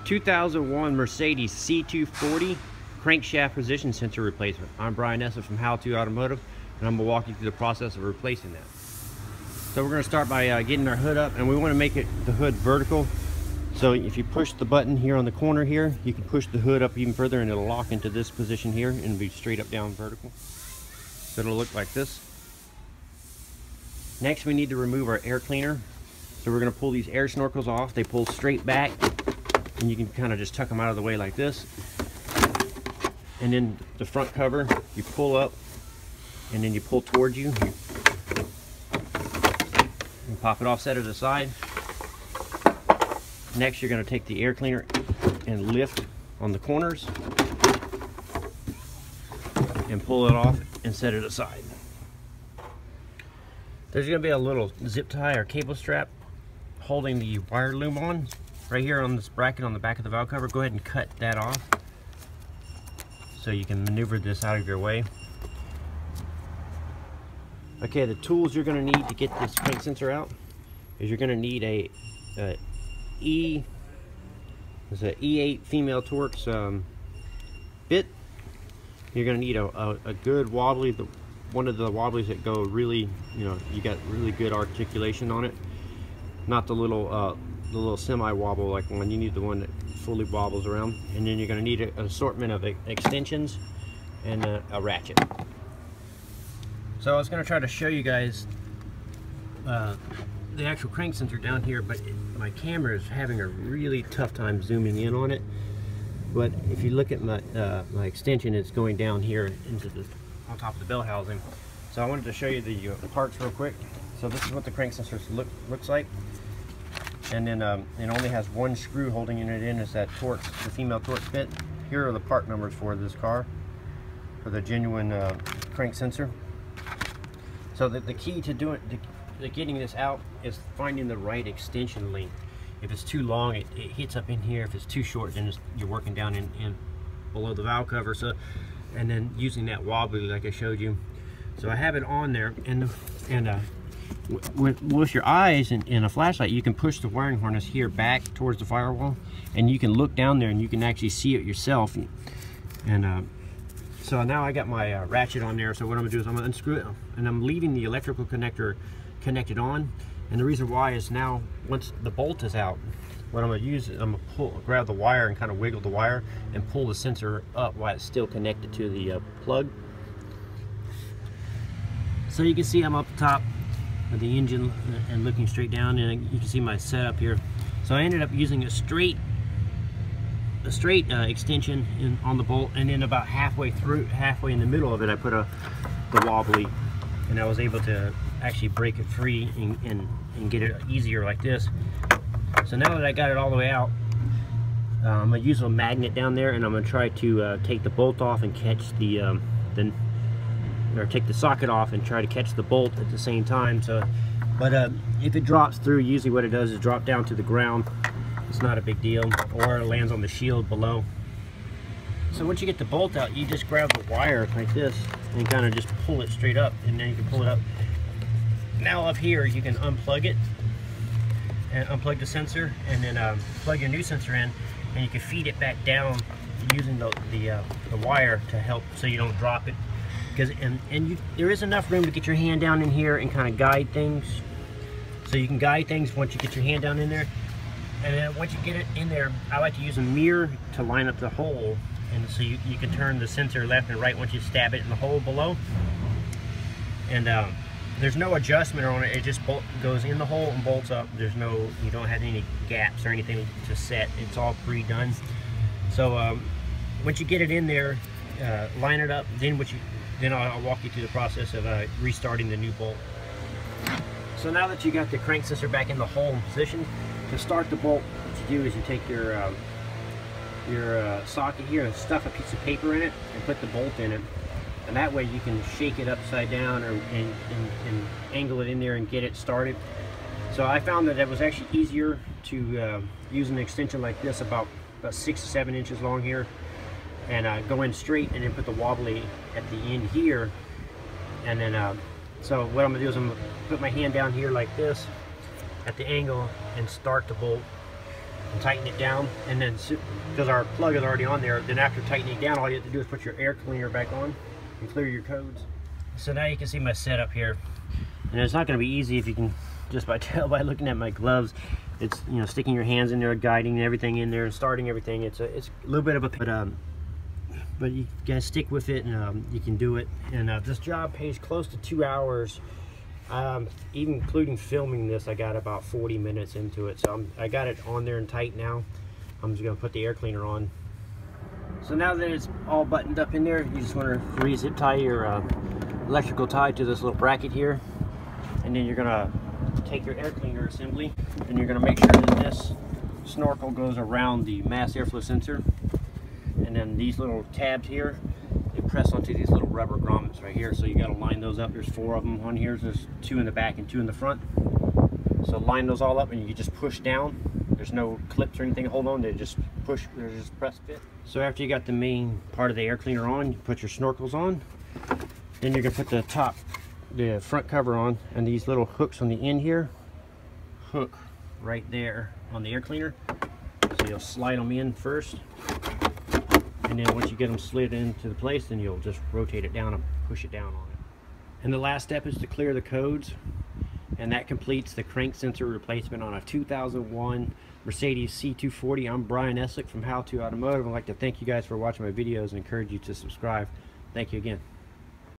2001 Mercedes C240 crankshaft position sensor replacement. I'm Brian Nessa from How To Automotive, and I'm going to walk you through the process of replacing that. So we're going to start by getting our hood up, and we want to make the hood vertical. So if you push the button here on the corner here, you can push the hood up even further and it'll lock into this position here and be straight up down vertical. So it'll look like this. Next we need to remove our air cleaner. So we're going to pull these air snorkels off. They pull straight back and you can kind of just tuck them out of the way like this. And then the front cover, you pull up and then you pull towards you. And pop it off, set it aside. Next, you're going to take the air cleaner and lift on the corners and pull it off and set it aside. There's going to be a little zip tie or cable strap holding the wire loom on right here on this bracket on the back of the valve cover. Go ahead and cut that off so you can maneuver this out of your way. Okay, the tools you're going to need to get this crank sensor out is you're going to need a E8 female Torx bit. You're going to need a good wobbly, one of the wobblies that go really, you got really good articulation on it. Not the little semi wobble like one. You need the one that fully wobbles around. And then you're going to need an assortment of extensions and a ratchet. So I was going to try to show you guys the actual crank sensor down here, but my camera is having a really tough time zooming in on it. But if you look at my extension, it's going down here into on top of the bell housing. So I wanted to show you the parts real quick. So this is what the crank sensor looks like. And then it only has one screw holding it in. Is that Torx, the female Torx bit. Here are the part numbers for this car, for the genuine crank sensor. So the key to getting this out is finding the right extension length. If it's too long, it hits up in here. If it's too short, then you're working down in below the valve cover. So, and then using that wobbly like I showed you. So I have it on there, and with your eyes and a flashlight, you can push the wiring harness here back towards the firewall, and you can look down there and you can actually see it yourself. And so now I got my ratchet on there. So what I'm gonna do is I'm gonna unscrew it, and I'm leaving the electrical connector connected on. And the reason why is now once the bolt is out, what I'm going to use is I'm going to grab the wire and kind of wiggle the wire and pull the sensor up while it's still connected to the plug. So you can see I'm up top of the engine and looking straight down, and you can see my setup here. So I ended up using a straight extension on the bolt, and then about halfway in the middle of it, I put the wobbly, and I was able to actually break it free and get it easier like this. So now that I got it all the way out, I'm gonna use a magnet down there, and I'm gonna try to take the bolt off and catch or take the socket off and try to catch the bolt at the same time. So, but if it drops through, usually what it does is drop down to the ground. It's not a big deal, or it lands on the shield below. So once you get the bolt out, you just grab the wire like this and kind of just pull it straight up, and then you can pull it up. Now up here you can unplug it and unplug the sensor, and then plug your new sensor in, and you can feed it back down using the wire to help so you don't drop it. Because there is enough room to get your hand down in here and kind of guide things. So you can guide things once you get your hand down in there. And then once you get it in there, I like to use a mirror to line up the hole, and so you can turn the sensor left and right once you stab it in the hole below. And there's no adjustment on it. It just goes in the hole and bolts up. You don't have any gaps or anything to set. It's all pre-done. So once you get it in there, line it up. Then I'll walk you through the process of restarting the new bolt. So now that you got the crank sensor back in the hole position, to start the bolt, what you do is you take your socket here and stuff a piece of paper in it and put the bolt in it. And that way you can shake it upside down and angle it in there and get it started. So I found that it was actually easier to use an extension like this, about 6 to 7 inches long here, and go in straight and then put the wobbly at the end here. And then so what I'm gonna do is I'm gonna put my hand down here like this at the angle and start the bolt. and tighten it down, and then because our plug is already on there, then after tightening it down, all you have to do is put your air cleaner back on and clear your codes. So now you can see my setup here, and it's not going to be easy if you can just tell by looking at my gloves. It's, you know, sticking your hands in there, guiding everything in there, and starting everything. It's a little bit of a but you gotta stick with it, and you can do it. And this job pays close to 2 hours. Even including filming this, I got about 40 minutes into it. So I got it on there and tight now. I'm just gonna put the air cleaner on. So now that it's all buttoned up in there, you just want to re-zip tie your electrical tie to this little bracket here, and then you're gonna take your air cleaner assembly, and you're going to make sure that this snorkel goes around the mass airflow sensor, and then these little tabs here, they press onto these little rubber grommets right here. So you got to line those up. There's 4 of them on here. There's 2 in the back and 2 in the front. So line those all up, and you can just push down. There's no clips or anything to hold on. They just push, they just press fit. So after you got the main part of the air cleaner on, you put your snorkels on. Then you're going to put the front cover on, and these little hooks on the end here hook right there on the air cleaner. So you'll slide them in first, and then once you get them slid into the place, then you'll just rotate it down and push it down on it. And the last step is to clear the codes, and that completes the crank sensor replacement on a 2001 Mercedes C240. I'm Brian Essick from How To Automotive. I'd like to thank you guys for watching my videos and encourage you to subscribe. Thank you again.